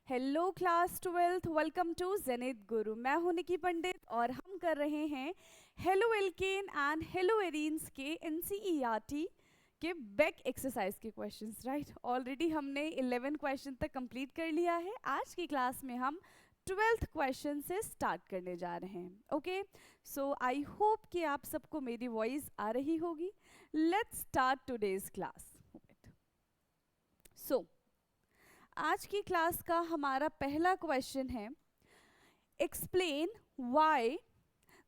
Hello class 12th, welcome to Zenith Guru. मैं हूं निकी पंडित और हम कर रहे हैं halo alkane and hello arenes के एनसीईआरटी के बैक एक्सरसाइज के क्वेश्चंस। राइट, ऑलरेडी हमने 11 क्वेश्चन तक कंप्लीट कर लिया है। आज की क्लास में हम 12th क्वेश्चन से स्टार्ट करने जा रहे हैं। ओके, सो आई होप कि आप सबको मेरी वॉइस आ रही होगी। Let's start today's class. So आज की क्लास का हमारा पहला क्वेश्चन है, explain why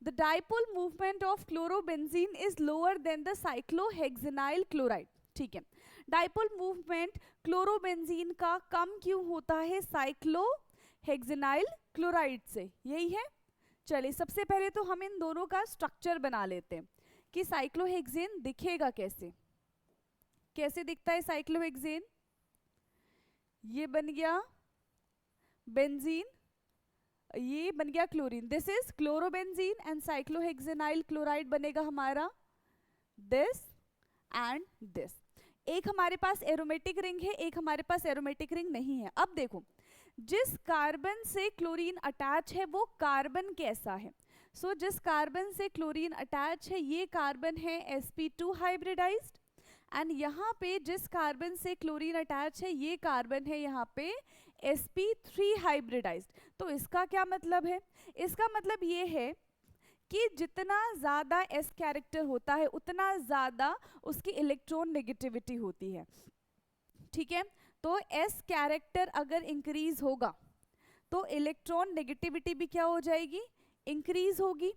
the dipole movement of chlorobenzene is lower than the cyclohexanyl chloride. ठीक है, डाइपोल मूवमेंट क्लोरोबेंजीन का कम क्यों होता है साइक्लोहेक्सेनाइल क्लोराइड से, यही है। चलिए, सबसे पहले तो हम इन दोनों का स्ट्रक्चर बना लेते हैं कि साइक्लोहेक्सेन दिखेगा कैसे। कैसे दिखता है साइक्लोहेक्सेन? ये बन गया बेंजीन, ये बन गया chlorine. This is chlorobenzene and cyclohexanyl chloride बनेगा हमारा दिस एंड दिस। एक हमारे पास एरोमेटिक रिंग है, एक हमारे पास एरोमेटिक रिंग नहीं है। अब देखो, जिस कार्बन से क्लोरीन अटैच है वो कार्बन कैसा है। सो जिस कार्बन से क्लोरीन अटैच है ये कार्बन है sp2 हाइब्रिडाइज्ड, एंड यहाँ पे जिस कार्बन से क्लोरीन अटैच है ये कार्बन है यहाँ पे sp3 हाइब्रिडाइज्ड। तो इसका क्या मतलब है? इसका मतलब ये है कि जितना ज़्यादा s कैरेक्टर होता है उतना ज़्यादा उसकी इलेक्ट्रॉन नेगेटिविटी होती है। ठीक है, तो s कैरेक्टर अगर इंक्रीज होगा तो इलेक्ट्रॉन नेगेटिविटी भी क्या हो जाएगी? इंक्रीज होगी।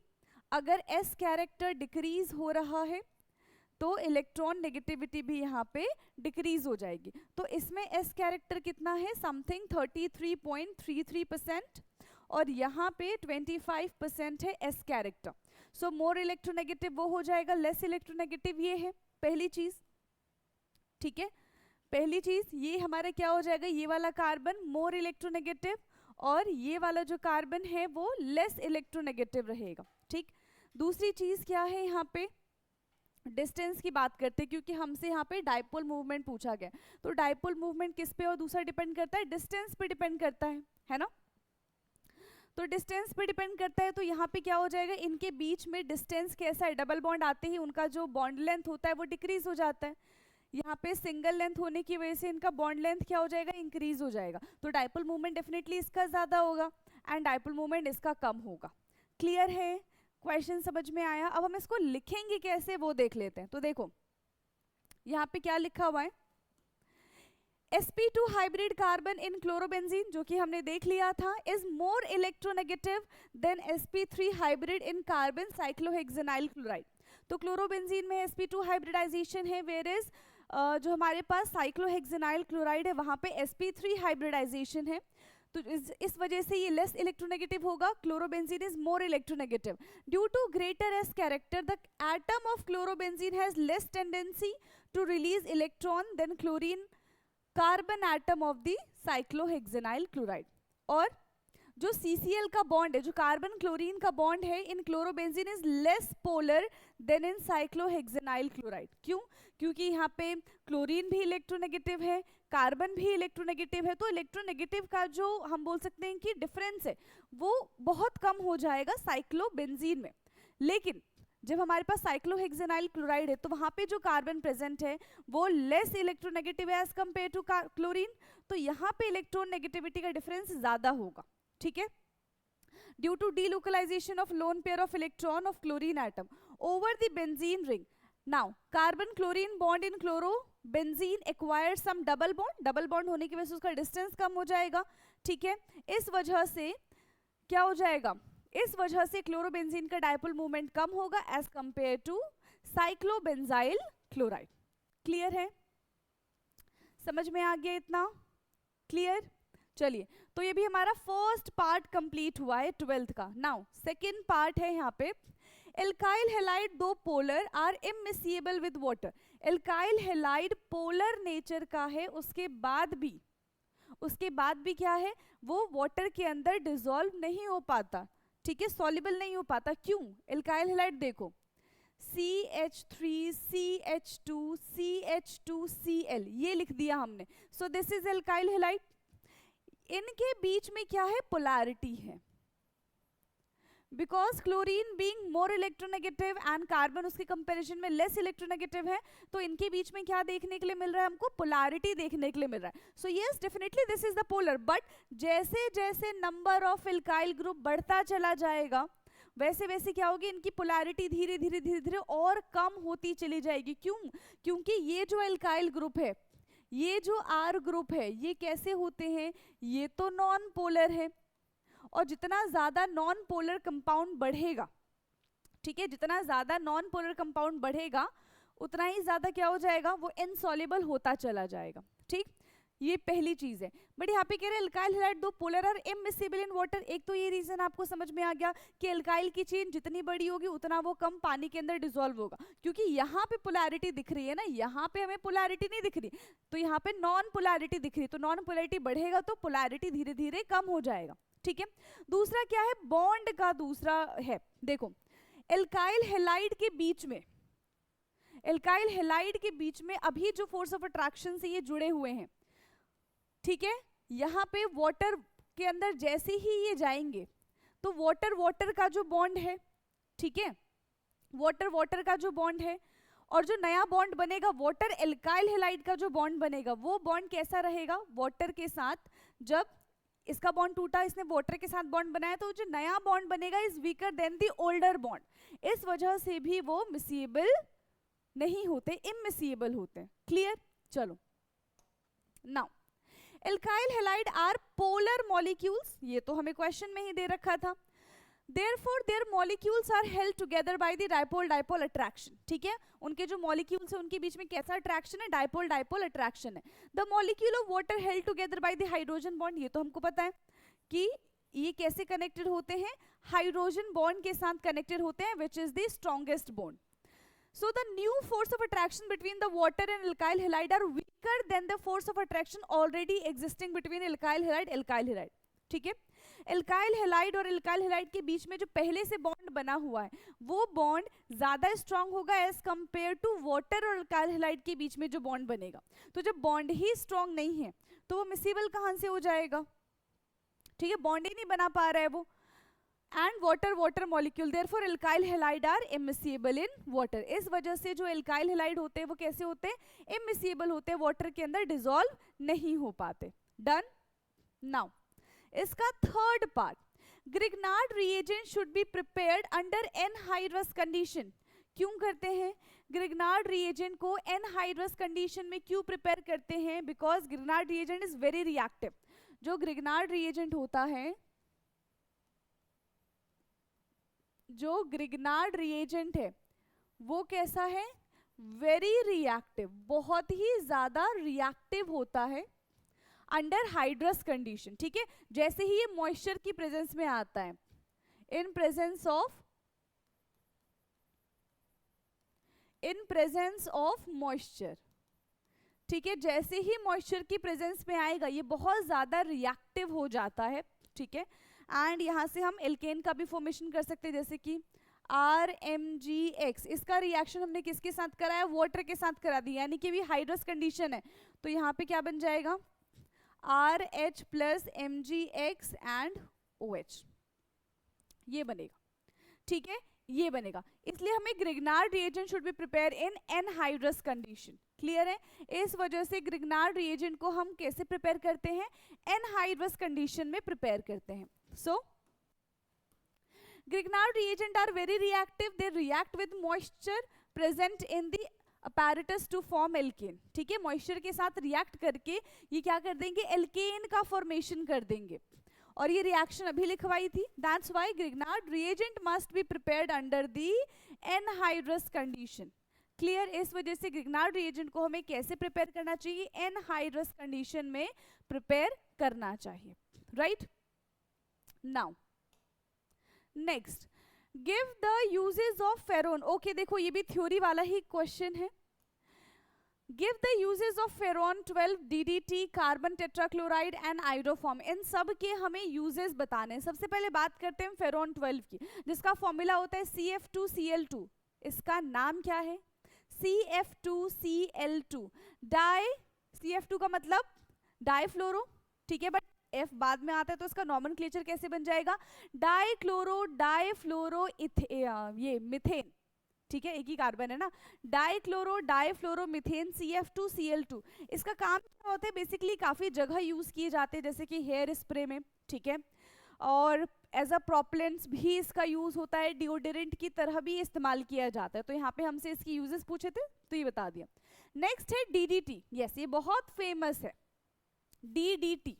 अगर s कैरेक्टर डिक्रीज हो रहा है तो इलेक्ट्रॉन नेगेटिविटी भी यहाँ पे डिक्रीज हो जाएगी। तो इसमें s कैरेक्टर कितना है? समथिंग 33.33%, और यहाँ पे 25% है s कैरेक्टर। सो मोर इलेक्ट्रोनेगेटिव वो हो जाएगा, लेस इलेक्ट्रोनेगेटिव ये है पहली चीज। ठीक है, पहली चीज ये हमारा क्या हो जाएगा? ये वाला कार्बन मोर इलेक्ट्रोनेगेटिव और ये वाला जो कार्बन है वो लेस इलेक्ट्रोनेगेटिव रहेगा। ठीक, दूसरी चीज क्या है? यहाँ पे डिस्टेंस की बात करते हैं क्योंकि हमसे यहाँ पे डाइपोल मूवमेंट पूछा गया। तो डाइपोल मूवमेंट किस पे और दूसरा डिपेंड करता है? डिस्टेंस पे डिपेंड करता है ना। तो डिस्टेंस पे डिपेंड करता है, तो यहाँ पे क्या हो जाएगा? इनके बीच में डिस्टेंस कैसा है? डबल बॉन्ड आते ही उनका जो बॉन्ड लेंथ होता है वो डिक्रीज हो जाता है। यहाँ पे सिंगल लेंथ होने की वजह से इनका बॉन्ड लेंथ क्या हो जाएगा? इंक्रीज हो जाएगा। तो डाइपोल मूवमेंट डेफिनेटली इसका ज्यादा होगा एंड डाइपोल मूवमेंट इसका कम होगा। क्लियर है? क्वेश्चन समझ में आया? अब हम इसको लिखेंगे कैसे वो देख लेते हैं। तो देखो यहाँ पे क्या लिखा हुआ है, sp2 hybrid carbon in chlorobenzene, जो कि हमने देख लिया था, is more electronegative than sp3 hybrid in carbon cyclohexanyl chloride. तो क्लोरोबेंजीन में sp2 हाइब्रिडाइजेशन है, वेयर इज जो हमारे पास साइक्लोहेक्सेनाइल क्लोराइड है वहां पे sp3 हाइब्रिडाइजेशन है। तो इस वजह से ये लेस इलेक्ट्रोनेगेटिव होगा। Chlorobenzene is more electronegative due to greater S character. The atom of chlorobenzene has less tendency to release electron than chlorine carbon atom of the cyclohexanyl chloride. और जो CCl का बॉन्ड है, जो carbon chlorine का bond है in chlorobenzene is less polar than in cyclohexanyl chloride. क्यों? क्योंकि यहाँ पे क्लोरीन भी इलेक्ट्रोनेगेटिव है, कार्बन भी इलेक्ट्रोनेगेटिव है, तो इलेक्ट्रोनेगेटिव का जो हम बोल सकते हैं कि डिफरेंस है वो बहुत कम हो जाएगा साइक्लोबेंजीन में। लेकिन जब हमारे पास साइक्लोहेक्सेनाइल क्लोराइड है तो वहां पे जो कार्बन प्रेजेंट है वो लेस इलेक्ट्रोनेगेटिव है एज कंपेयर टू क्लोरीन, तो यहाँ पे इलेक्ट्रॉन नेगेटिविटी का डिफरेंस ज्यादा होगा। ठीक है, due to delocalization of lone pair of electron of chlorine atom over the benzene ring. Now carbon chlorine bond in chlorobenzene acquire some double bond, double bond होने की वजह से उसका डिस्टेंस कम हो जाएगा। ठीक है, इस वजह से क्या हो जाएगा? इस वजह से क्लोरोबेंजीन का डाइपोल मूवमेंट कम होगा as compared to cyclobenzyl chloride. Clear है? समझ में आ गया इतना? क्लियर? चलिए, तो ये भी हमारा फर्स्ट पार्ट कंप्लीट हुआ है 12th का। नाउ सेकेंड पार्ट है यहाँ पे, alkyl halide though polar are immiscible with water. Alkyl halide polar nature का है, उसके बाद भी क्या है? वो वाटर के अंदर डिसॉल्व नहीं हो पाता। ठीक है, सॉल्युबल नहीं हो पाता। क्यों? एल्काइल हैलाइड देखो, CH3 CH2 CH2Cl ये लिख दिया हमने। So this is alkyl halide. इनके बीच में क्या है, पोलैरिटी है, because chlorine being more electronegative and carbon उसके कंपैरिजन में लेस इलेक्ट्रोनेगेटिव है, तो इनके बीच में क्या देखने के लिए मिल रहा है हमको, पोलैरिटी देखने के लिए मिल रहा है. So yes definitely this is the polar, but जैसे जैसे नंबर ऑफ एल्काइल ग्रुप बढ़ता चला जाएगा वैसे वैसे क्या होगी, इनकी पोलैरिटी धीरे धीरे धीरे धीरे और कम होती चली जाएगी. क्यों? क्योंकि ये जो एल्काइल ग्रुप है, ये जो आर ग्रुप है, ये कैसे होते हैं, ये तो नॉन पोलर है, और जितना ज्यादा नॉन पोलर कंपाउंड बढ़ेगा, ठीक है, जितना ज्यादा नॉन पोलर कंपाउंड बढ़ेगा उतना ही ज्यादा क्या हो जाएगा, वो इनसॉल्युबल होता चला जाएगा. ठीक, ये पहली चीज है. बट यहाँ पे कह रहे हैं alkyl halide though polar are immiscible in water. एक तो ये रीजन आपको समझ में आ गया कि एल्काइल की चेन जितनी बड़ी होगी उतना वो कम पानी के अंदर डिसॉल्व होगा, क्योंकि यहाँ पे पोलैरिटी दिख रही है ना, यहाँ पे हमें पोलैरिटी नहीं दिख रही, तो यहाँ पे नॉन पोलैरिटी दिख रही है, तो नॉन पोलैरिटी बढ़ेगा तो पोलैरिटी धीरे धीरे कम हो जाएगा. ठीक है. दूसरा क्या है, बॉन्ड का दूसरा है, देखो एल्काइल हैलाइड के बीच में, एल्काइल हैलाइड के बीच में अभी जो फोर्स ऑफ अट्रैक्शन से ये जुड़े हुए हैं, ठीक है, यहाँ पे वाटर के अंदर जैसे ही ये जाएंगे तो वाटर वाटर का जो बॉन्ड है, ठीक है, वाटर वाटर का जो बॉन्ड है, और जो नया बॉन्ड बनेगा वाटर एल्काइल हैलाइड का जो बॉन्ड बनेगा वो बॉन्ड कैसा रहेगा, वाटर के साथ. जब इसका बॉन्ड टूटा, इसने वाटर के साथ बॉन्ड बनाया, तो जो नया बॉन्ड बनेगा is weaker then the older bond. इस वजह से भी वो मिसिएबल नहीं होते, इमिसिएबल होते हैं. क्लियर? चलो now alkyl halide are polar molecules, ये तो हमें क्वेश्चन में ही दे रखा था. Therefore their molecules are held together by the dipole-dipole attraction. ठीक है, उनके जो molecules है उनके बीच में कैसा attraction है, dipole-dipole attraction है. The molecule of water held together by the hydrogen bond, ये तो हमको पता है कि ये कैसे connected होते हैं, हाइड्रोजन बॉन्ड के साथ connected होते हैं, which is the strongest bond. So the new force of attraction between the water and alkyl halide are weaker than the force of attraction already existing between alkyl halide. ठीक है, alkyl halide और alkyl halide के बीच में जो पहले से bond बना हुआ है वो बॉन्ड ज्यादा स्ट्रांग होगा एज कंपेयर टू वाटर और एल्काइल हैलाइड के बीच में जो बॉन्ड बनेगा. तो जब बॉन्ड ही स्ट्रांग नहीं है तो वो मिसिबल कहां से हो जाएगा, ठीक है, बॉन्ड ही नहीं बना पा रहा है वो. And water water molecule, therefore alkyl halide are immiscible in water. इस वजह से जो एल्काइल हैलाइड होते हैं वो कैसे होते हैं, इमिसिबल होते हैं, वाटर के अंदर डिसॉल्व नहीं हो पाते. डन. नाउ इसका third part, Grignard reagent should be prepared under anhydrous condition. क्यों करते हैं ग्रिग्नार्ड रिएजेंट को एनहाइड्रस कंडीशन में क्यों प्रिपेयर करते हैं, because Grignard reagent is very reactive. जो ग्रिग्नार्ड रिएजेंट होता है, जो ग्रिग्नार्ड रिएजेंट है वो कैसा है, वेरी रिएक्टिव, बहुत ही ज्यादा रिएक्टिव होता है अंडर हाइड्रस कंडीशन. ठीक है, जैसे ही ये मॉइस्चर की प्रेजेंस में आता है, इन प्रेजेंस ऑफ मॉइस्चर, ठीक है, जैसे ही मॉइस्चर की प्रेजेंस में आएगा ये बहुत ज्यादा रिएक्टिव हो जाता है. ठीक है, एंड यहाँ से हम एल्केन का भी फॉर्मेशन कर सकते हैं, जैसे कि RMgX. इसका रिएक्शन हमने किसके साथ कराया, वाटर के साथ करा दिया, यानी कि भी हाइड्रस कंडीशन है, तो यहाँ पे क्या बन जाएगा, RH plus MgX and OH, ये बनेगा. ठीक है, ये बनेगा. इसलिए हमें Grignard reagent should be prepare in anhydrous condition. Clear है? इस वजह से ग्रिग्नार्ड रिएजेंट को हम कैसे प्रिपेयर करते हैं, एनहाइड्रस कंडीशन में प्रिपेयर करते हैं. So Grignard reagent are very reactive, they react with moisture present in the apparatus to form alkane. ठीक है, मॉइस्चर के साथ रिएक्ट करके ये क्या कर देंगे, एल्केन का फॉर्मेशन कर देंगे. और ये रिएक्शन अभी लिखवाई थी. That's why Grignard reagent must be prepared under the anhydrous condition. Clear? इस वजह से ग्रिग्नार्ड रिएजेंट को हमें कैसे प्रिपेयर करना चाहिए, एनहाइड्रस कंडीशन में प्रिपेयर करना चाहिए. Right? Now next, give the uses of freon. Okay, देखो ये भी थ्योरी वाला ही क्वेश्चन है. Give the uses of freon 12, DDT, carbon tetrachloride and iodoform. इन सब के हमें यूजेस बताने हैं. सबसे पहले बात करते हैं फेरोन 12 की, जिसका फॉर्मूला होता है CF2Cl2. इसका नाम क्या है, CF2Cl2. डाई, CF2 का मतलब डाई फ्लोरो, ठीक है, बट F बाद में आता है तो इसका नॉमेनक्लेचर कैसे बन जाएगा, डाइक्लोरो डाइफ्लोरो ये मिथेन, ठीक है, एक ही कार्बन है ना, डाइक्लोरो डाइफ्लोरो मिथेन CF2Cl2। इसका काम क्या होता है, बेसिकली काफ़ी जगह यूज़ किए जाते हैं, जैसे कि हेयर स्प्रे में, ठीक है, और एज अ प्रोपेलेंट्स भी इसका यूज़ होता है, डिओडोरेंट की तरह भी इस्तेमाल किया जाता है। तो यहाँ पे हमसे इसकी यूजेस पूछे थे तो ये बता दिया। नेक्स्ट है DDT, यस ये बहुत फेमस है, DDT,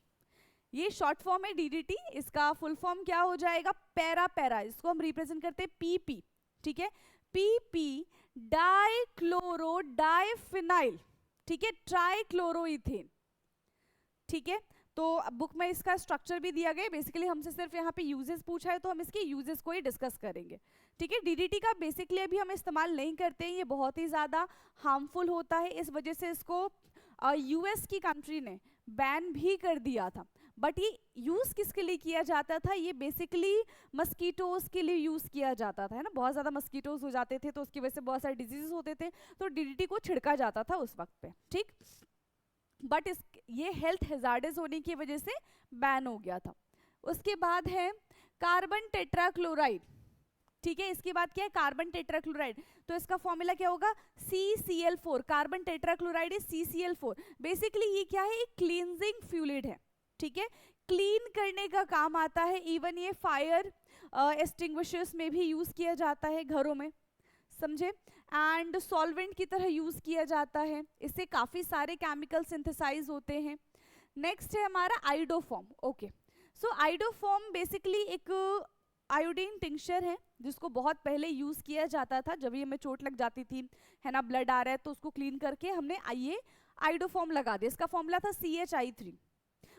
ये शॉर्ट फॉर्म है DDT, इसका फुल फॉर्म क्या हो जाएगा, पैरा पैरा, इसको हम रिप्रेजेंट करते हैं PP, ठीक है, PP डाइक्लोरो डाइफिनाइल, ठीक है, ट्राइक्लोरोइथेन, ठीक है। तो बुक में इसका स्ट्रक्चर भी दिया गया, बेसिकली हमसे सिर्फ यहाँ पे यूजेस पूछा है तो हम इसके यूजेस को ही डिस्कस करेंगे, ठीक है। DDT का बेसिकली अभी हम इस्तेमाल नहीं करते हैं, ये बहुत ही ज़्यादा हार्मफुल होता है, इस वजह से इसको US की कंट्री ने बैन भी कर दिया था। बट ये यूज़ किसके लिए किया जाता था, ये बेसिकली मस्कीटोज के लिए यूज़ किया जाता था, है ना, बहुत ज़्यादा मस्कीटोज हो जाते थे तो उसकी वजह से बहुत सारे डिजीजेस होते थे, तो DDT को छिड़का जाता था उस वक्त पे, ठीक। बट ये हेल्थ हैजार्डस होने की वजह से बैन हो गया था। उसके बाद है कार्बन टेट्राक्लोराइड, ठीक है, इसके बाद क्या है, कार्बन टेट्राक्लोराइड, तो इसका फॉर्मूला क्या होगा, CCl4, carbon tetrachloride is CCl4। Basically ये क्या है, एक क्लींजिंग फ्लूइड है, ठीक है, क्लीन करने का काम आता है, इवन ये फायर एक्सटिंग्विशर्स में भी यूज किया जाता है घरों में, समझे, एंड सॉल्वेंट की तरह यूज किया जाता है, इससे काफी सारे केमिकल सिंथेसाइज होते हैं। नेक्स्ट है हमारा आइडोफॉर्म, ओके, सो आइडोफॉर्म बेसिकली एक आयोडीन टिंक्चर है जिसको बहुत पहले यूज किया जाता था, जब ये हमें चोट लग जाती थी, है ना, ब्लड आ रहा है तो उसको क्लीन करके हमने ये आइडोफॉर्म लगा दिया, इसका फॉर्मूला था CHI3।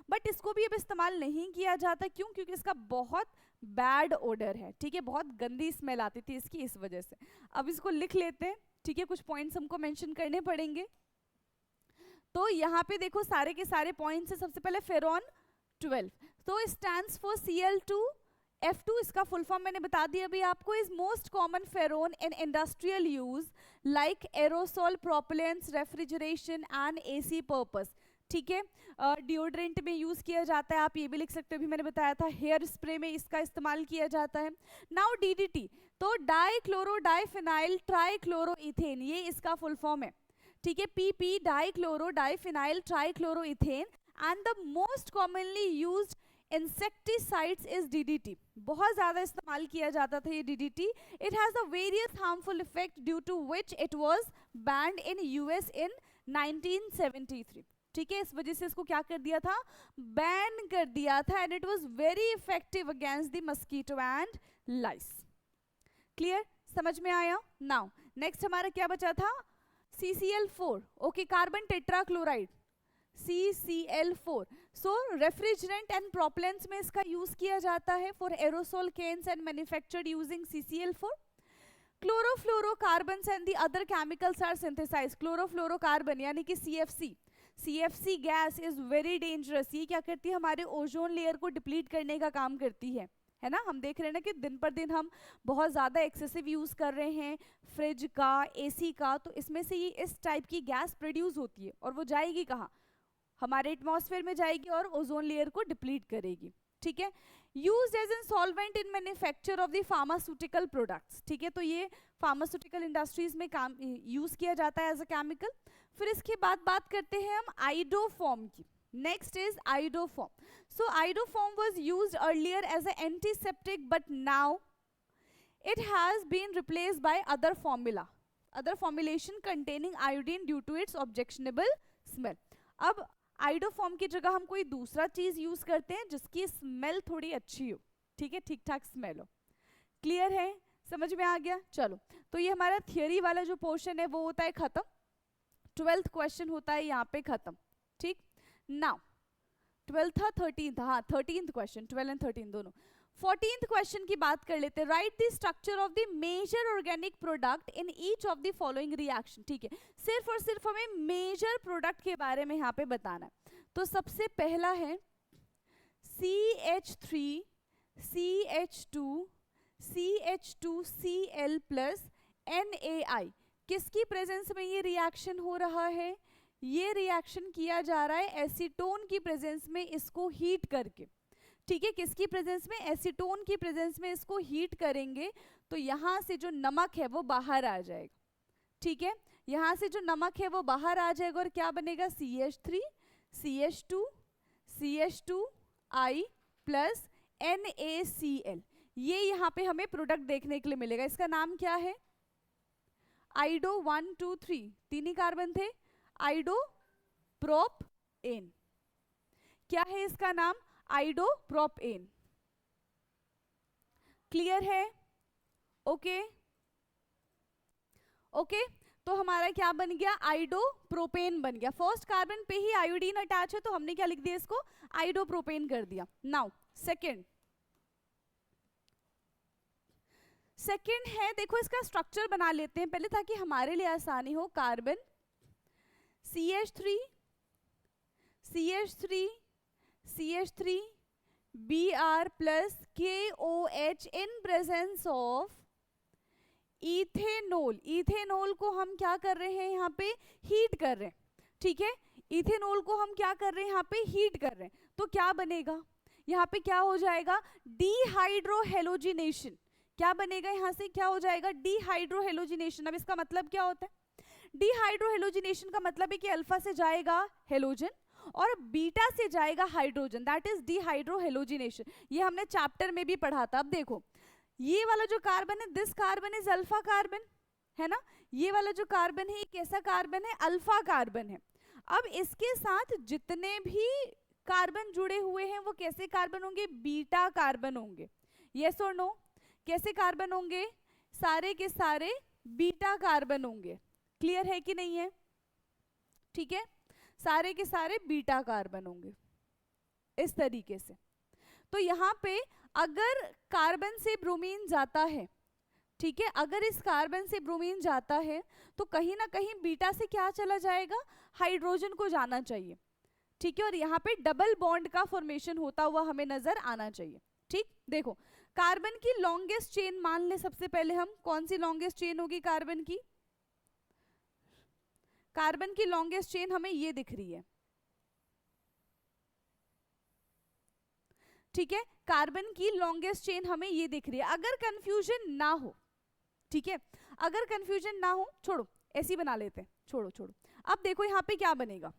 बट इसको भी अब इस्तेमाल नहीं किया जाता, क्यों, क्योंकि इसका बहुत बैड ओडर है, ठीक है, बहुत गंदी स्मेल आती थी इसकी, इस वजह से। अब इसको लिख लेते हैं, ठीक है, कुछ पॉइंट्स हमको मेंशन करने पड़ेंगे। तो यहाँ पे देखो सारे के सारे पॉइंट्स है, सबसे पहले फेरॉन 12, तो स्टैंड्स फॉर Cl2F2, इसका फुल फॉर्म मैंने बता दिया अभी आपको, is most common freon in industrial use like aerosol, propellants, refrigeration and AC purpose, ठीक है, डिओड्रेंट में यूज किया जाता है, आप ये भी लिख सकते हो, अभी मैंने बताया था हेयर स्प्रे में इसका इस्तेमाल किया जाता है। नाउ DDT, तो डाइक्लोरो डाइफिनाइल ट्राइक्लोरोइथेन, ये इसका फुल फॉर्म है, ठीक है, PP dichloro diphenyl trichloroethane, and the most commonly used insecticides is DDT, बहुत ज्यादा इस्तेमाल किया जाता था ये DDT। It has a various harmful effect due to which it was banned in US in 1973, ठीक है, इस वजह से इसको क्या कर दिया था, बैन कर दिया था, and it was very effective against the mosquito and lice. Clear, समझ में आया। नाउ नेक्स्ट हमारा क्या बचा था, CCl4, okay, carbon tetrachloride CCl4, so refrigerant and propellants में इसका यूज किया जाता है for aerosol cans and manufactured using CCl4। Chlorofluorocarbons and the other chemicals are synthesized, chlorofluorocarbon यानी कि CFC gas is very dangerous, ये क्या करती है, हमारे ओजोन लेयर को डिप्लीट करने का काम करती है ना, हम देख रहे हैं ना कि दिन पर दिन हम बहुत ज़्यादा एक्सेसिव यूज़ कर रहे हैं फ्रिज का, AC का, तो इसमें से ये इस टाइप की गैस प्रोड्यूस होती है और वो जाएगी कहाँ, हमारे एटमॉस्फेयर में जाएगी और ओजोन लेयर को डिप्लीट करेगी, ठीक है। Used as an solvent in manufacture of the pharmaceutical products, ठीक है, तो ये फार्मास्यूटिकल इंडस्ट्रीज में काम यूज किया जाता है एज अ केमिकल। फिर इसके बाद बात करते हैं हम आइडोफॉर्म की। Next is iodoform. So iodoform was used earlier as a antiseptic, but now it has been replaced by other formulation containing iodine due to its objectionable smell। अब iodoform की जगह हम कोई दूसरा चीज यूज करते हैं जिसकी स्मेल थोड़ी अच्छी हो, ठीक है, ठीक ठाक स्मेल हो। क्लियर है, समझ में आ गया। चलो, तो ये हमारा थियोरी वाला जो पोर्शन है वो होता है खत्म, 12th क्वेश्चन होता है यहाँ पे खत्म, ठीक। नाउ 12th था 13th, हाँ 13th क्वेश्चन, 12 एंड 13 दोनों। 14th क्वेश्चन की बात कर लेते हैं। Write the structure of the major organic product in each of the following reaction, ठीक है, सिर्फ और सिर्फ हमें मेजर प्रोडक्ट के बारे में यहाँ पे बताना है। तो सबसे पहला है CH3 CH2 CH2Cl plus NaI, किसकी प्रेजेंस में ये रिएक्शन हो रहा है, ये रिएक्शन किया जा रहा है एसीटोन की प्रेजेंस में इसको हीट करके, ठीक है, किसकी प्रेजेंस में, एसीटोन की प्रेजेंस में इसको हीट करेंगे तो यहाँ से जो नमक है वो बाहर आ जाएगा, ठीक है, यहाँ से जो नमक है वो बाहर आ जाएगा और क्या बनेगा, CH3 CH2 CH2I plus NaCl। ये यहाँ पे हमें प्रोडक्ट देखने के लिए मिलेगा, इसका नाम क्या है, आइडो 1 2 3 तीन ही कार्बन थे, आइडोप्रोपेन। क्या है इसका नाम, आइडोप्रोपेन। क्लियर है, ओके ओके। तो हमारा क्या बन गया, आइडोप्रोपेन बन गया। फर्स्ट कार्बन पे ही आयोडीन अटैच है तो हमने क्या लिख दिया, इसको आइडोप्रोपेन कर दिया। नाउ सेकंड है, देखो इसका स्ट्रक्चर बना लेते हैं पहले ताकि हमारे लिए आसानी हो। Carbon CH3 CH3 CH3 Br plus KOH in presence of ethanol. Ethanol को हम क्या कर रहे हैं, यहाँ पे हीट कर रहे हैं, ठीक है, इथेनॉल को हम क्या कर रहे हैं, यहाँ पे हीट कर रहे हैं। तो क्या बनेगा, यहाँ पे क्या हो जाएगा, डीहाइड्रोहेलोजिनेशन। क्या बनेगा, यहाँ से क्या हो जाएगा, डीहाइड्रोहेलोजिनेशन। अब इसका मतलब क्या होता है, डीहाइड्रोहेलोजिनेशन का मतलब है कि अल्फा से जाएगा हेलोजन और बीटा से जाएगा हाइड्रोजन, दैट इज डीहाइड्रोहेलोजिनेशन। ये हमने चैप्टर में भी पढ़ा था। अब देखो ये वाला जो कार्बन है, this carbon is alpha carbon, है ना, ये वाला जो कार्बन है ये कैसा कार्बन है, अल्फा कार्बन है। अब इसके साथ जितने भी कार्बन जुड़े हुए हैं वो कैसे कार्बन होंगे, बीटा कार्बन होंगे। यस और नो, कैसे कार्बन होंगे, सारे के सारे बीटा कार्बन होंगे। क्लियर है कि नहीं है, ठीक है, सारे के सारे बीटा कार्बन होंगे इस तरीके से। तो यहाँ पे अगर कार्बन से ब्रोमीन जाता है, ठीक है, अगर इस कार्बन से ब्रोमीन जाता है तो कहीं ना कहीं बीटा से क्या चला जाएगा, हाइड्रोजन को जाना चाहिए, ठीक है, और यहाँ पे डबल बॉन्ड का फॉर्मेशन होता हुआ हमें नजर आना चाहिए। ठीक, देखो कार्बन की लॉन्गेस्ट चेन मान ले, सबसे पहले हम कौन सी लॉन्गेस्ट चेन होगी कार्बन की, कार्बन की लॉन्गेस्ट चेन हमें ये दिख रही है, ठीक है, कार्बन की लॉन्गेस्ट चेन हमें ये दिख रही है। अगर कंफ्यूजन ना हो, ठीक है, अगर कंफ्यूजन ना हो, छोड़ो ऐसी बना लेते हैं, छोड़ो छोड़ो। अब देखो यहाँ पे क्या बनेगा,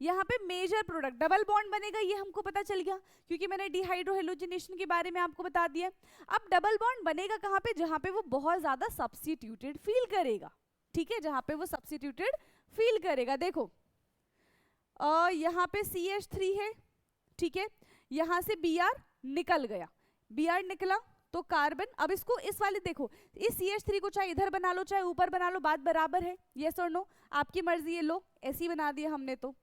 यहाँ पे मेजर प्रोडक्ट डबल बॉन्ड बनेगा, ये हमको पता चल गया क्योंकि मैंने डिहाइड्रोहेलोजिनेशन के बारे में आपको बता दिया। अब डबल बॉन्ड बनेगा कहाँ पे, जहाँ पे वो बहुत ज्यादा सब्स्टिट्यूटेड फील करेगा, ठीक है, जहाँ पे वो सब्स्टिट्यूटेड फील करेगा। देखो यहाँ पे CH3 है, ठीक है, यहाँ से Br निकल गया, Br निकला तो कार्बन, अब इसको इस वाले देखो, इस CH3 को चाहे इधर बना लो चाहे ऊपर बना लो, बात बराबर है, यस और नो, आपकी मर्जी है, लो ऐसे ही बना दिया हमने तो,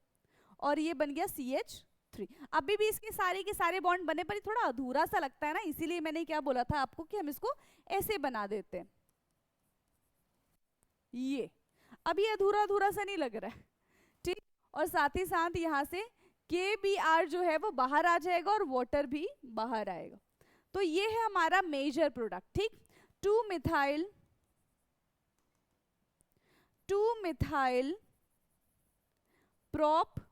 और ये बन गया CH3। अभी भी इसके सारे के सारे बॉन्ड बने पर थोड़ा अधूरा सा लगता है ना, इसीलिए मैंने क्या बोला था आपको कि हम इसको ऐसे बना देते हैं। ये अब ये अधूरा अधूरा सा नहीं लग रहा है, ठीक, और साथ ही साथ यहाँ से KBr जो है वो बाहर आ जाएगा और वाटर भी बाहर आएगा। तो ये है हमारा मेजर प्रोडक्ट, ठीक, 2-मिथाइल प्रोपीन।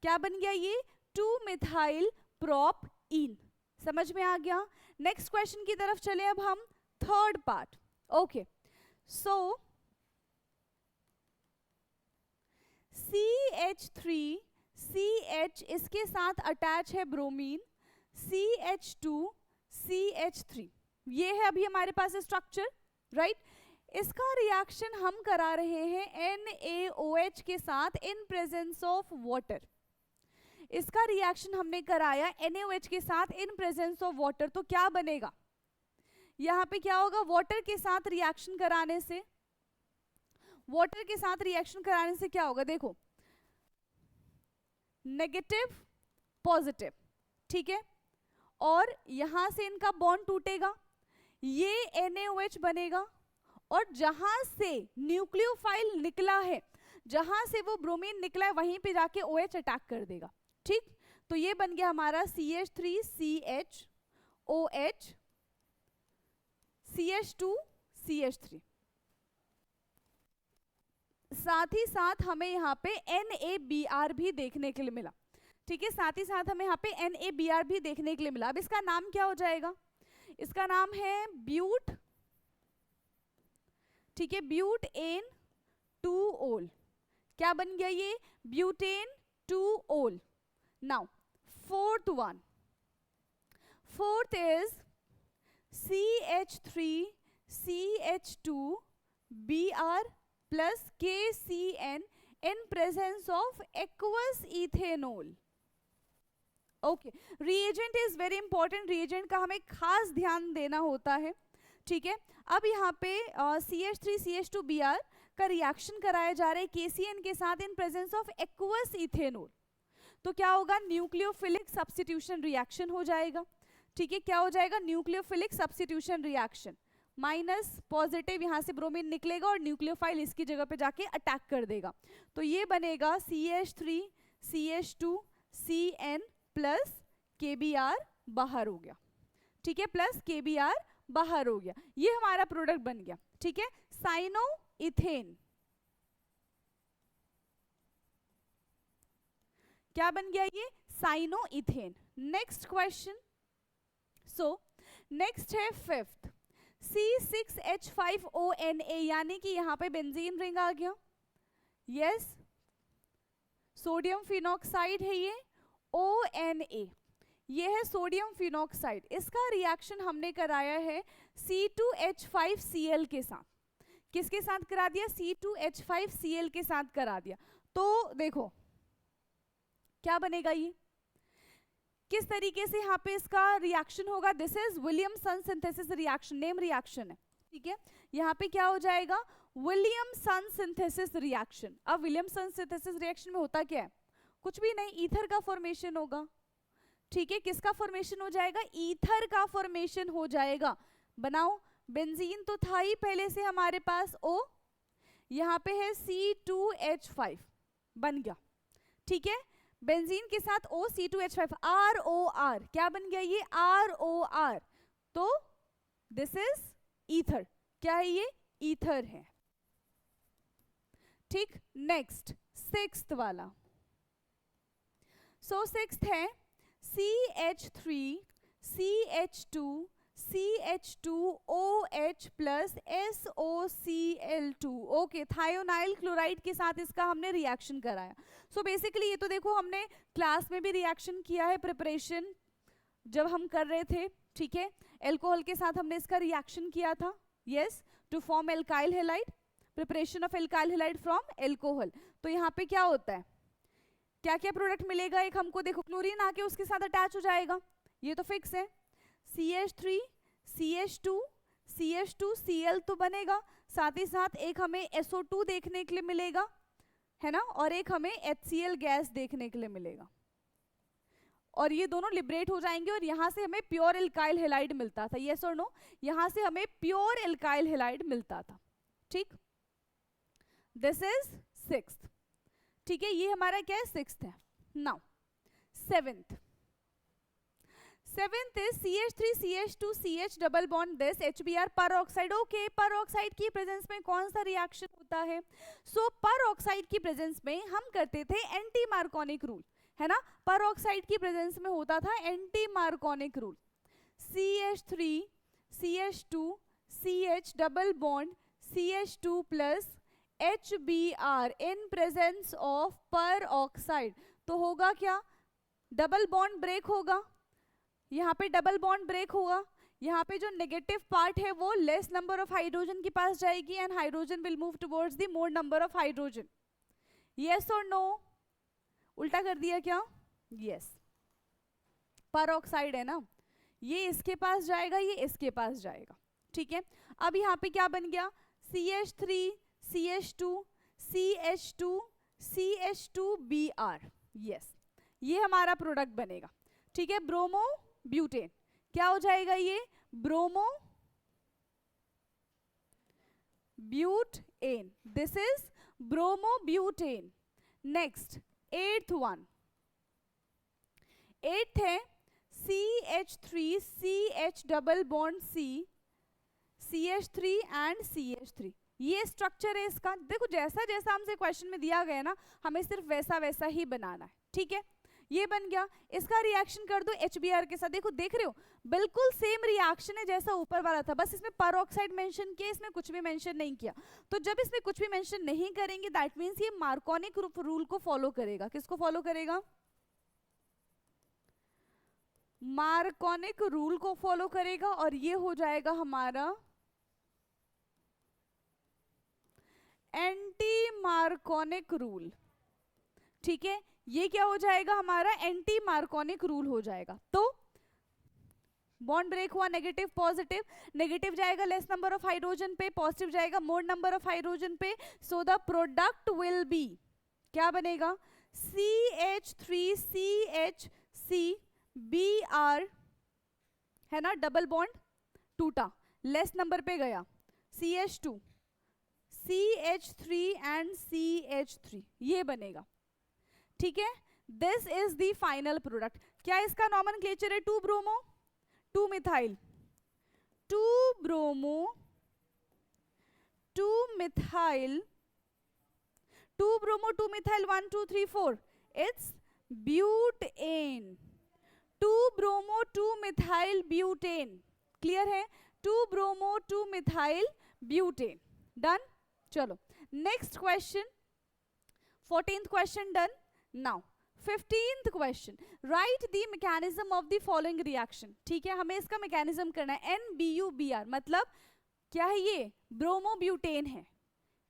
क्या बन गया ये, 2-मिथाइल प्रोपीन। समझ में आ गया। नेक्स्ट क्वेश्चन की तरफ चले अब हम, थर्ड पार्ट। ओके, सो CH3 CH इसके साथ अटैच है ब्रोमीन, CH2 CH3, ये है अभी हमारे पास स्ट्रक्चर, राइट। इसका रिएक्शन हम करा रहे हैं NaOH के साथ इन प्रेजेंस ऑफ वाटर। इसका रिएक्शन हमने कराया NaOH के साथ इन प्रेजेंस ऑफ वाटर, तो क्या बनेगा, यहाँ पे क्या होगा, वाटर के साथ रिएक्शन कराने से, वाटर के साथ रिएक्शन कराने से क्या होगा, देखो नेगेटिव पॉजिटिव, ठीक है, और यहां से इनका बॉन्ड टूटेगा, ये NaOH बनेगा, और जहां से न्यूक्लियोफाइल निकला है, जहां से वो ब्रोमीन निकला है वहीं पे जाके OH अटैक कर देगा, ठीक। तो ये बन गया हमारा CH3 CHOH CH2 CH3, साथ ही साथ हमें यहाँ पे NaBr भी देखने के लिए मिला, ठीक है, साथ ही साथ हमें यहाँ पे NaBr भी देखने के लिए मिला। अब इसका नाम क्या हो जाएगा, इसका नाम है ब्यूट, ठीक है, ब्यूटेन 2-ol, क्या बन गया ये, butane 2-ol। Now fourth one, fourth is CH3CH2Br plus KCN in presence of aqueous ethanol। Okay, reagent is very important, reagent का हमें खास ध्यान देना होता है, ठीक है। अब यहाँ पे CH3CH2Br का रिएक्शन कराया जा रहा है KCN के साथ in presence of aqueous ethanol, तो क्या होगा, न्यूक्लियोफिलिक सब्स्टिट्यूशन रिएक्शन हो जाएगा, ठीक है, क्या हो जाएगा, nucleophilic substitution reaction, minus positive यहाँ से ब्रोमीन निकलेगा और न्यूक्लियोफाइल इसकी जगह पे जाके अटैक कर देगा, तो ये बनेगा CH3CH2CN प्लस KBr बाहर हो गया, ठीक है, प्लस KBr बाहर हो गया, ये हमारा प्रोडक्ट बन गया, ठीक है, साइनो इथेन। क्या बन गया ये, cyano ethane. Next question, so next है फिफ्थ, C6H5ONA, यानी कि यहाँ पे बेंजीन रिंग आ गया, यस, सोडियम फिनॉक्साइड है ये, ONA, ये है सोडियम फिनॉक्साइड, इसका रिएक्शन हमने कराया है C2H5Cl के साथ, किसके साथ करा दिया, C2H5Cl के साथ करा दिया, तो देखो क्या बनेगा ये, किस तरीके से यहाँ पे इसका रिएक्शन होगा, this is Williamson synthesis reaction, name reaction है, ठीक है, यहाँ पे क्या हो जाएगा, विलियमसन सिंथेसिस रिएक्शन। अब विलियमसन सिंथेसिस रिएक्शन में होता क्या है, कुछ भी नहीं, ईथर का फॉर्मेशन होगा, ठीक है, किसका फॉर्मेशन हो जाएगा, ईथर का फॉर्मेशन हो जाएगा। बनाओ, बेंजीन तो था ही पहले से हमारे पास O, यहाँ पे है C2H5 बन गया, ठीक है, बेंजीन के साथ O C2H5 ROR, क्या बन गया ये, ROR, तो दिस इज ईथर, क्या है ये, ईथर है, ठीक। नेक्स्ट सिक्स्थ वाला, सो सिक्स्थ है CH3CH2CH2OH plus SOCl2, okay, thionyl chloride के साथ इसका हमने रिएक्शन कराया। सो बेसिकली ये तो देखो हमने क्लास में भी रिएक्शन किया है, प्रिपरेशन जब हम कर रहे थे, ठीक है, एल्कोहल के साथ हमने इसका रिएक्शन किया था, yes, to form alkyl halide, preparation of alkyl halide from alcohol. तो यहाँ पे क्या होता है, क्या क्या प्रोडक्ट मिलेगा, एक हमको देखो क्लोरीन आके उसके साथ अटैच हो जाएगा, ये तो फिक्स है, CH3CH2CH2Cl तो बनेगा, साथ ही साथ एक हमें SO2 देखने के लिए मिलेगा, है ना, और एक हमें HCl गैस देखने के लिए मिलेगा, और ये दोनों लिबरेट हो जाएंगे और यहाँ से हमें प्योर एल्काइल हैलाइड मिलता था, यस और नो, यहाँ से हमें प्योर एल्काइल हैलाइड मिलता था, ठीक, दिस इज सिक्स्थ, ठीक है, ये हमारा क्या है, सिक्स्थ है। Now seventh, seventh is CH3CH2CH double bond this HBr peroxide, okay, peroxide की प्रेजेंस में कौन सा रिएक्शन होता है, सो परऑक्साइड की प्रेजेंस में हम करते थे एंटी मार्कोनिक रूल, है ना, परऑक्साइड की प्रेजेंस में होता था anti Markovnikov rule, CH3CH2CH double bond CH2 plus HBr in presence of peroxide, तो होगा क्या, डबल बॉन्ड ब्रेक होगा, यहाँ पे डबल बॉन्ड ब्रेक होगा, यहाँ पे जो नेगेटिव पार्ट है वो लेस नंबर ऑफ हाइड्रोजन के पास जाएगी and hydrogen will move towards the more number of hydrogen, yes और नो, उल्टा कर दिया क्या, यस, परऑक्साइड है ना, ये इसके पास जाएगा, ये इसके पास जाएगा, ठीक है। अब यहाँ पे क्या बन गया, CH3CH2CH2Br, यस, ये हमारा प्रोडक्ट बनेगा, ठीक है, ब्रोमो ब्यूटेन, क्या हो जाएगा ये, bromo butane, this is bromo butane. Next eighth one, eighth है CH3CH double bond C, CH3 and CH3, ये स्ट्रक्चर है इसका। देखो जैसा जैसा हमसे क्वेश्चन में दिया गया ना, हमें सिर्फ वैसा वैसा ही बनाना है, ठीक है। ये बन गया, इसका रिएक्शन कर दो HBr के साथ। देखो देख रहे हो बिल्कुल सेम रिएक्शन है जैसा ऊपर वाला था, बस इसमें पर ऑक्साइड मेंशन किया, इसमें कुछ भी मेंशन नहीं किया। तो जब इसमें कुछ भी मेंशन नहीं करेंगे दैट मींस ये मार्कोनिक रूल को फॉलो करेगा। किसको फॉलो करेगा? मार्कोनिक रूल को फॉलो करेगा, और ये हो जाएगा हमारा एंटी मार्कोनिक रूल, ठीक है। ये क्या हो जाएगा? हमारा एंटी मार्कोनिक रूल हो जाएगा। तो बॉन्ड ब्रेक हुआ, नेगेटिव पॉजिटिव, नेगेटिव जाएगा लेस नंबर ऑफ हाइड्रोजन पे, पॉजिटिव जाएगा मोर नंबर ऑफ हाइड्रोजन पे। So the product will be, क्या बनेगा? CH3CHCBr, है ना, डबल बॉन्ड टूटा, लेस नंबर पे गया, CH2 CH3 एंड CH3, ये बनेगा, ठीक है। This is the final product. क्या इसका नॉमेनक्लेचर है? 2 bromo 2 methyl, 2 bromo 2 methyl, 2 bromo 2 methyl 1 2 3 4, it's butane. 2 bromo 2 methyl butane, clear है? 2 ब्रोमो 2 मिथाइल ब्यूटेन, डन। चलो next question, 14th question done. Now 15th question, right the mechanism of the following reaction, ठीक है। हमें इसका mechanism करना है। NBuBr मतलब क्या है? ये ब्रोमोब्यूटेन है,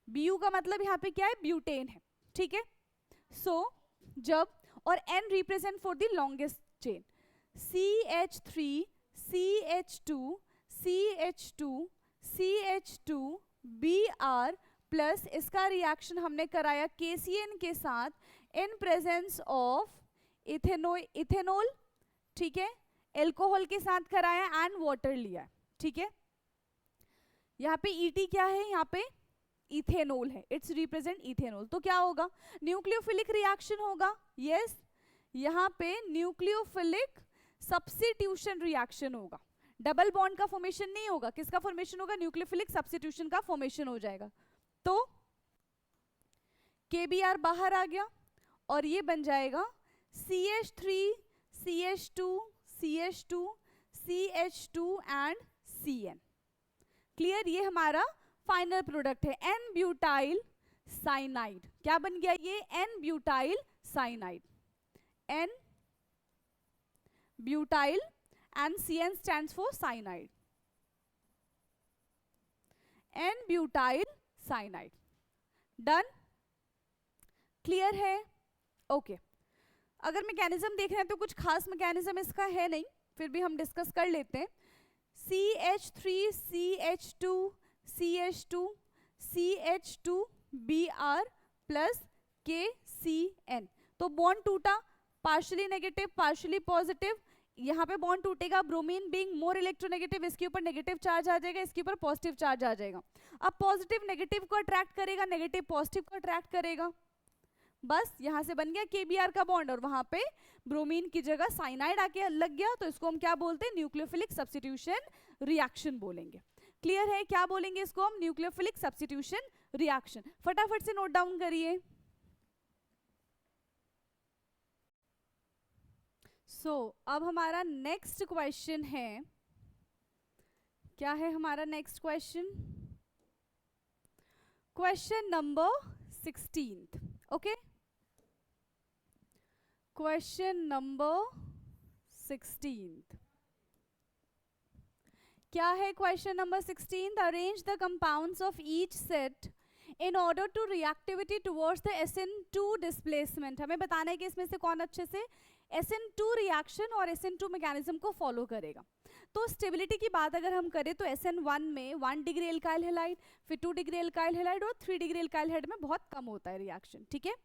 Bu का मतलब यहाँ पे क्या है? ब्यूटेन है, ठीक है। सो जब, और N represent for the longest chain, CH3 CH2 CH2 CH2 Br plus इसका रिएक्शन हमने कराया KCN के साथ इन प्रेजेंस ऑफ इथेनॉल, ठीक है, एल्कोहल के साथ कराया एंड वाटर लिया, ठीक है। यहाँ पे ET क्या है? यहाँ पे इथेनॉल है, इट्स रिप्रेजेंट इथेनॉल। तो क्या होगा? न्यूक्लियोफिलिक रिएक्शन होगा, यस। यहाँ पे न्यूक्लियोफिलिक सब्स्टिट्यूशन रिएक्शन होगा, डबल बॉन्ड का फॉर्मेशन नहीं होगा। किसका फॉर्मेशन होगा? न्यूक्लियोफिलिक सब्स्टिट्यूशन का फॉर्मेशन हो जाएगा। तो KBr बाहर आ गया और ये बन जाएगा CH3 CH2 CH2 CH2 and CN, clear. ये हमारा फाइनल प्रोडक्ट है N-ब्यूटाइल साइनाइड। क्या बन गया ये? N-butyl cyanide, N-butyl and CN stands for cyanide, N-butyl cyanide, done, clear है? ओके अगर मैकेनिज्म देख रहे हैं तो कुछ खास मैकेनिज्म इसका है नहीं, फिर भी हम डिस्कस कर लेते हैं। CH3 CH2 CH2 CH2 Br plus KCN, तो बॉन्ड टूटा, पार्शियली नेगेटिव पार्शियली पॉजिटिव। यहाँ पे बॉन्ड टूटेगा, ब्रोमीन बीइंग मोर इलेक्ट्रोनेगेटिव, इसके ऊपर नेगेटिव चार्ज आ जाएगा, इसके ऊपर पॉजिटिव चार्ज आ जाएगा। अब पॉजिटिव नेगेटिव को अट्रैक्ट करेगा, नेगेटिव पॉजिटिव को अट्रैक्ट करेगा, बस यहाँ से बन गया KBr का बॉन्ड, और वहां पे ब्रोमीन की जगह साइनाइड आके लग गया, तो इसको हम क्या बोलते हैं? न्यूक्लियोफिलिक सब्स्टिट्यूशन रिएक्शन बोलेंगे, क्लियर है? क्या बोलेंगे इसको हम? Nucleophilic substitution reaction. फटाफट से नोट डाउन करिए। अब हमारा नेक्स्ट क्वेश्चन है, क्या है हमारा next question? Question number 16, okay. Question number 16 क्या है? Question number 16, arrange the compounds of each set in order to reactivity towards the SN2 displacement। हमें बताना है कि इसमें से कौन अच्छे से SN2 रिएक्शन और SN2 मैकेनिज्म को फॉलो करेगा। तो स्टेबिलिटी की बात अगर हम करें तो SN1 में 1 डिग्री एल्काइल हैलाइड, फिर 2 डिग्री एल्काइल हैलाइड और 3 डिग्री एल्काइल हैलाइड में बहुत कम होता है रिएक्शन, ठीक है।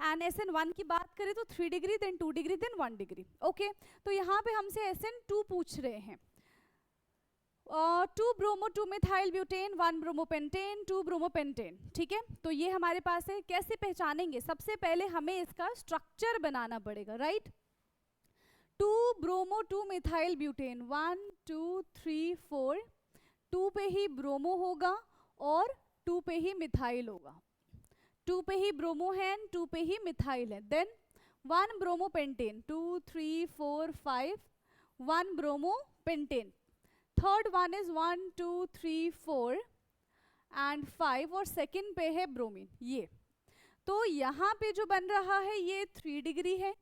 एंड SN1 की बात करें तो 3 degree then 2 degree then 1 degree, okay. तो यहाँ पे हमसे SN2 पूछ रहे हैं। 2 bromo 2 methyl butane 1 bromopentane 2 bromopentane, ठीक है। तो ये हमारे पास है, कैसे पहचानेंगे? सबसे पहले हमें इसका स्ट्रक्चर बनाना पड़ेगा, राइट। 2 ब्रोमो 2 मिथाइल ब्यूटेन 1 2 3 4, 2 पे ही ब्रोमो होगा और 2 पे ही मिथाइल होगा, 2 पे ही ब्रोमो है एंड 2 पे ही मिथाइल है. Then 1 bromo pentane, 2 3 4 5, 1 bromo pentane. Third one is 1 2 3 4 and 5 और सेकंड पे है ब्रोमीन. ये तो यहाँ पे जो बन रहा है ये 3 डिग्री है,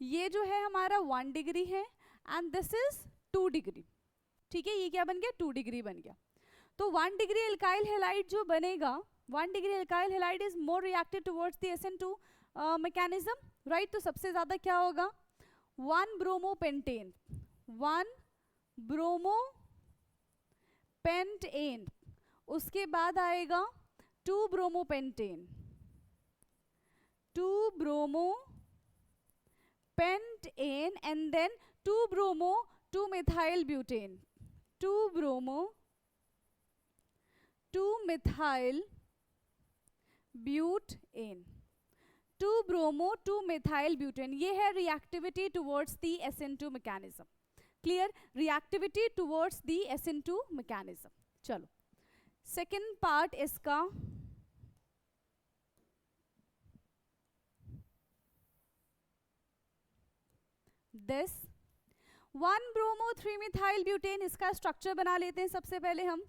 ये जो है हमारा 1 डिग्री है एंड दिस इज 2 डिग्री. ठीक है, ये क्या बन गया, 2 डिग्री बन गया. तो 1 डिग्री एल्काइल हैलाइड जो बनेगा, 1 degree alkyl halide is more reactive towards the SN2 mechanism, right. तो सबसे ज्यादा क्या होगा, 1 ब्रोमो पेंटेन, 1 ब्रोमो पेंटेन, उसके बाद आएगा 2 bromo pentane, 2 bromo pentane and then 2 bromo 2 methyl butane, 2 bromo 2 methyl butane, 2 bromo 2 methyl butane. ये है reactivity towards the SN2 mechanism. Clear, reactivity towards the SN2 mechanism. चलो सेकेंड पार्ट इसका, this 1 bromo 3 methyl butane, इसका structure बना लेते हैं सबसे पहले हम.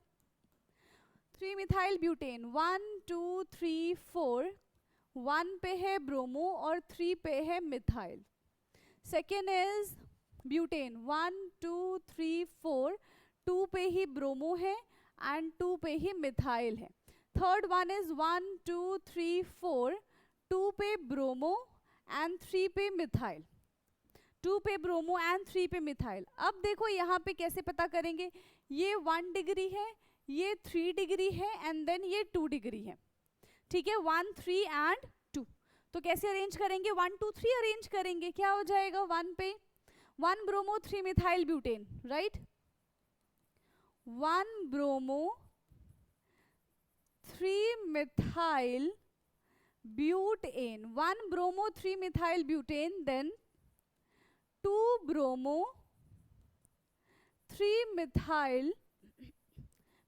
3 मिथाइल ब्यूटेन, 1 2 3 4, 1 पे है ब्रोमो और 3 पे है मिथाइल. सेकेंड इज ब्यूटेन, 1 2 3 4, 2 पे ही ब्रोमो है एंड 2 पे ही मिथाइल है. थर्ड वन इज 1 2 3 4, 2 पे ब्रोमो एंड 3 पे मिथाइल, 2 पे ब्रोमो एंड 3 पे मिथाइल. अब देखो यहाँ पे कैसे पता करेंगे, ये 1 डिग्री है, ये 3 डिग्री है एंड देन ये 2 डिग्री है. ठीक है, 1 3 एंड 2. तो कैसे अरेंज करेंगे, 1 2 3 अरेंज करेंगे. क्या हो जाएगा, 1 पे 1 bromo 3 methyl butane, right. 1 bromo 3 methyl butane, 1 bromo 3 methyl butane, then 2 bromo 3 methyl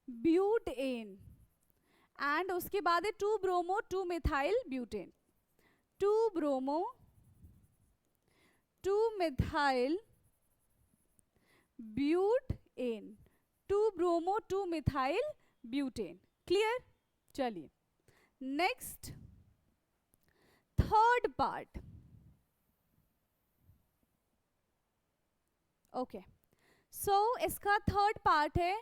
butane and उसके बाद है 2 bromo 2 methyl butane, 2 bromo 2 methyl butane, 2 bromo 2 methyl butane. Clear. चलिए next third part. Okay, so इसका थर्ड पार्ट है,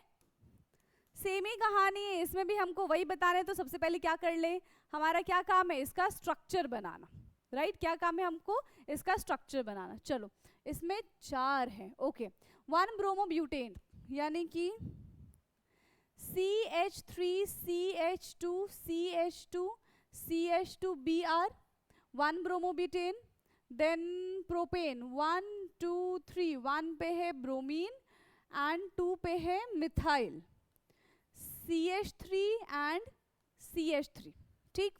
same ही कहानी है, इसमें भी हमको वही बता रहे हैं. तो सबसे पहले क्या कर ले, हमारा क्या काम है, इसका स्ट्रक्चर बनाना, राइट. क्या काम है हमको, इसका स्ट्रक्चर बनाना. चलो इसमें 4 है. ओके, 1 ब्रोमो ब्यूटेन यानी कि CH3 CH2 CH2 CH2Br, 1 bromo butane. Then propane 1 2 3, 1 पे है ब्रोमीन एंड 2 पे है मिथाइल, CH3 एंड CH3. ठीक,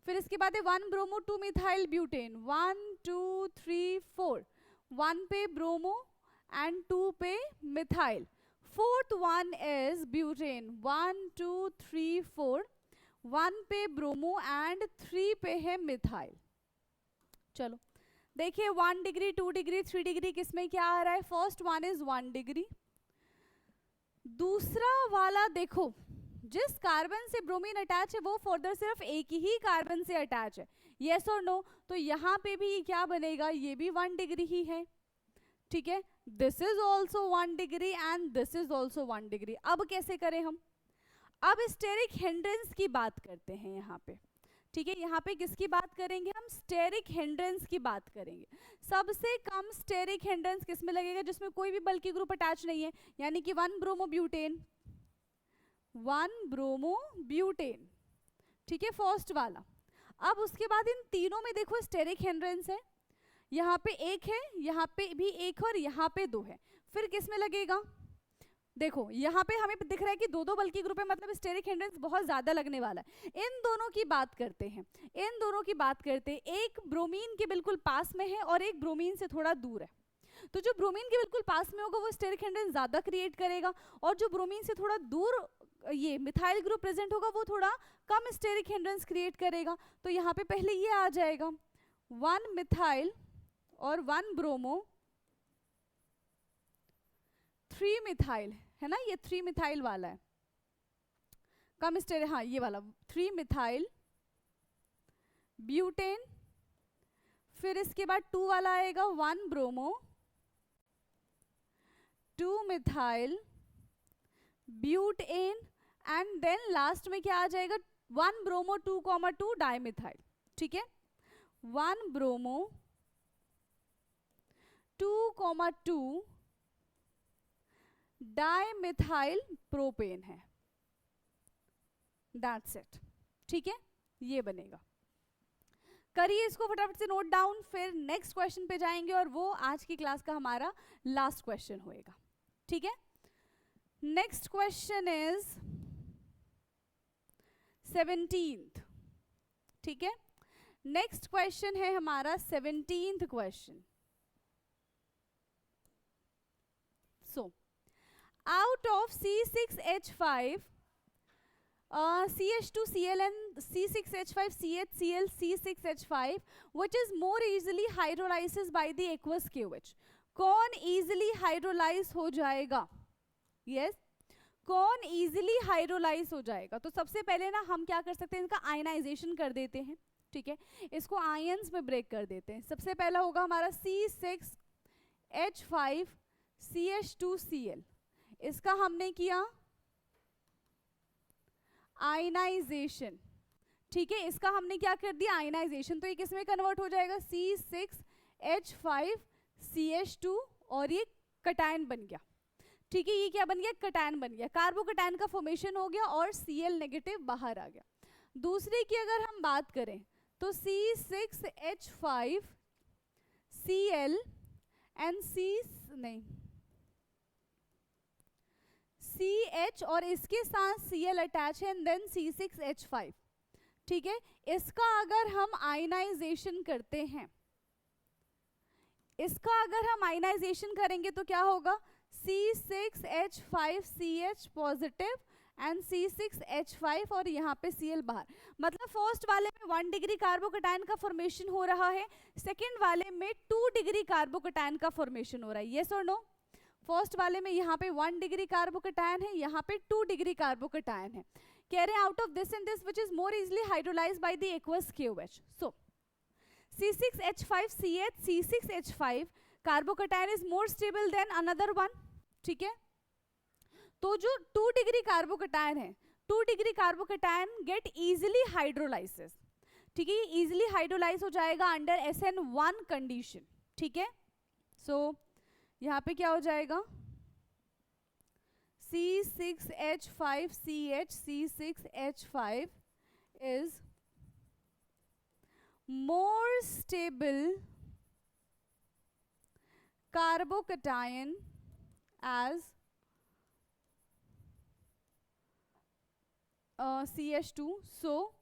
फिर इसके बाद है 1 ब्रोमो 2 मिथाइल ब्यूटेन, 1 2 3 4, 1 पे ब्रोमो एंड 2 पे methyl. Fourth one is butane, 1 2 3 4, 1 पे ब्रोमो एंड 3 पे है मिथाइल. चलो देखिए 1 डिग्री 2 डिग्री 3 डिग्री, किसमें क्या आ रहा है, फर्स्ट वन इज 1 डिग्री. दूसरा वाला देखो, जिस कार्बन से ब्रोमीन अटैच है वो फर्दर सिर्फ एक ही कार्बन से अटैच है, यस और नो. तो यहाँ पे भी क्या बनेगा, ये भी 1 डिग्री ही है. ठीक है, this is also 1 degree and this is also 1 degree. अब कैसे करें हम, अब स्टेरिक हिंड्रेंस की बात करते हैं यहाँ पे. ठीक है, यहाँ पे किसकी बात करेंगे हम, स्टेरिक हिंड्रेंस की बात करेंगे. सबसे कम स्टेरिक हिंड्रेंस किसमें लगेगा, जिसमें कोई भी बल्कि ग्रुप अटैच नहीं है, यानी कि 1 ब्रोमो ब्यूटेन, 1 ब्रोमो ब्यूटेन. ठीक है, फर्स्ट वाला. अब उसके बाद इन तीनों में देखो स्टेरिक हिंड्रेंस है, यहाँ पे 1 है, यहाँ पे भी 1 और यहाँ पे 2 है. फिर किसमें लगेगा, देखो यहाँ पे हमें दिख रहा है कि 2 बल्कि ग्रुप है, मतलब स्टेरिक हिंड्रेंस बहुत ज्यादा लगने वाला है. इन दोनों की बात करते हैं, इन दोनों की बात करते हैं. एक ब्रोमीन के बिल्कुल पास में है और एक ब्रोमीन से थोड़ा दूर है. तो जो ब्रोमीन के बिल्कुल पास में होगा वो स्टेरिक हिंड्रेंस ज्यादा क्रिएट करेगा, और जो ब्रोमीन से थोड़ा दूर ये मिथाइल ग्रुप प्रेजेंट होगा वो थोड़ा कम स्टेरिक हिंड्रेंस क्रिएट करेगा। तो यहाँ पे पहले ये आ जाएगा 1 मिथाइल और 1 ब्रोमो, 3 मिथाइल है ना, ये 3 मिथाइल वाला है कम स्टेरिक, हाँ ये वाला 3 मिथाइल ब्यूटेन, फिर इसके बाद 2 वाला आएगा 1 bromo, 2 methyl butane, and then last में क्या आ जाएगा 1 ब्रोमो 2,2 डाइमिथाइल। ठीक है, 1 ब्रोमो 2,2 डाइमिथाइल प्रोपेन है, दैट्स इट। ठीक है, ये बनेगा। करिए इसको फटाफट से नोट डाउन, फिर नेक्स्ट क्वेश्चन पे जाएंगे और वो आज की क्लास का हमारा लास्ट क्वेश्चन होएगा। ठीक है, नेक्स्ट क्वेश्चन इज 17th। ठीक है, नेक्स्ट क्वेश्चन है हमारा 17th question. So out of C6H5 CH2Cl and C6H5CHCl C6H5 which is more easily hydrolyzes by the aqueous KOH, कौन easily hydrolyze हो जाएगा? yes, कौन easily hydrolyze हो जाएगा? तो सबसे पहले ना हम क्या कर सकते हैं, इनका आयनाइजेशन कर देते हैं। ठीक है, इसको आयंस में ब्रेक कर देते हैं। सबसे पहला होगा हमारा C6H5CH2Cl, इसका हमने किया आयनाइजेशन। ठीक है, इसका हमने क्या कर दिया आयनाइजेशन, तो ये किस में कन्वर्ट हो जाएगा C6H5CH2 और ये कटायन बन गया। ठीक है, ये क्या बन गया कटायन बन गया, कार्बोकटायन का फॉर्मेशन हो गया और Cl नेगेटिव बाहर आ गया। दूसरे की अगर हम बात करें तो C6H5Cl एंड CH और इसके साथ Cl अटैच है एंड देन C6H5। ठीक है, इसका अगर हम आयनाइजेशन करते हैं, इसका अगर हम आयनाइजेशन करेंगे तो क्या होगा C6H5CH पॉजिटिव एंड C6H5 और यहाँ पे Cl बाहर। मतलब फर्स्ट वाले में 1 डिग्री कार्बोकटायन का फॉर्मेशन हो रहा है, सेकेंड वाले में 2 डिग्री कार्बोकटायन का फॉर्मेशन हो रहा है। यस और नो? फर्स्ट वाले में यहाँ पे 1 डिग्री कार्बोकटायन है, यहाँ पे 2 डिग्री कार्बोकटायन है। कह रहे हैं out of this and this which is more easily hydrolysed by the aqueous KOH। So C6H5CH C6H5 carbocation is more stable then another one. ठीक है, तो जो 2 डिग्री कार्बोकटायन है, 2 degree carbocation get easily hydrolysis. ठीक है, ये easily hydrolyse हो जाएगा अंडर SN1 कंडीशन। ठीक है, सो यहाँ पे क्या हो जाएगा C6H5CH C6H5 is more stable carbocation as CH2. So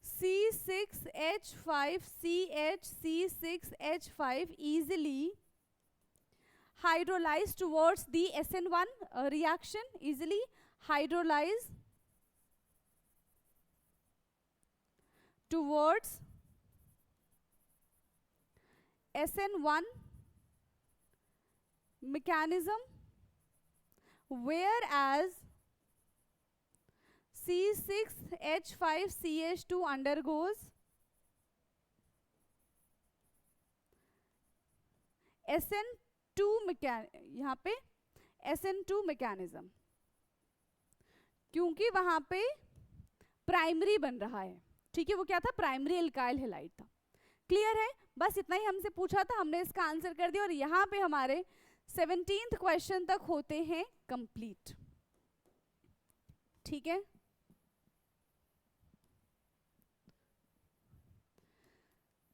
C6H5CH C6H5 easily hydrolyze towards the SN1 reaction, easily hydrolyze towards SN1 mechanism, whereas C6H5CH2 undergoes SN2 यहाँ पे SN2 मैकेनिज्म, क्योंकि वहां पे प्राइमरी बन रहा है। ठीक है, वो क्या था प्राइमरी एल्काइल हैलाइड था। क्लियर है? बस इतना ही हमसे पूछा था, हमने इसका आंसर कर दिया और यहाँ पे हमारे 17th क्वेश्चन तक होते हैं कंप्लीट। ठीक है,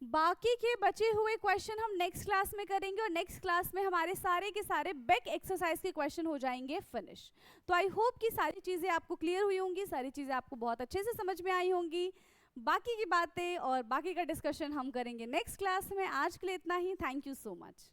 बाकी के बचे हुए क्वेश्चन हम नेक्स्ट क्लास में करेंगे और नेक्स्ट क्लास में हमारे सारे के सारे बेक एक्सरसाइज के क्वेश्चन हो जाएंगे फिनिश। तो आई होप कि सारी चीज़ें आपको क्लियर हुई होंगी, सारी चीज़ें आपको बहुत अच्छे से समझ में आई होंगी। बाकी की बातें और बाकी का डिस्कशन हम करेंगे नेक्स्ट क्लास में। आज के लिए इतना ही। Thank you so much.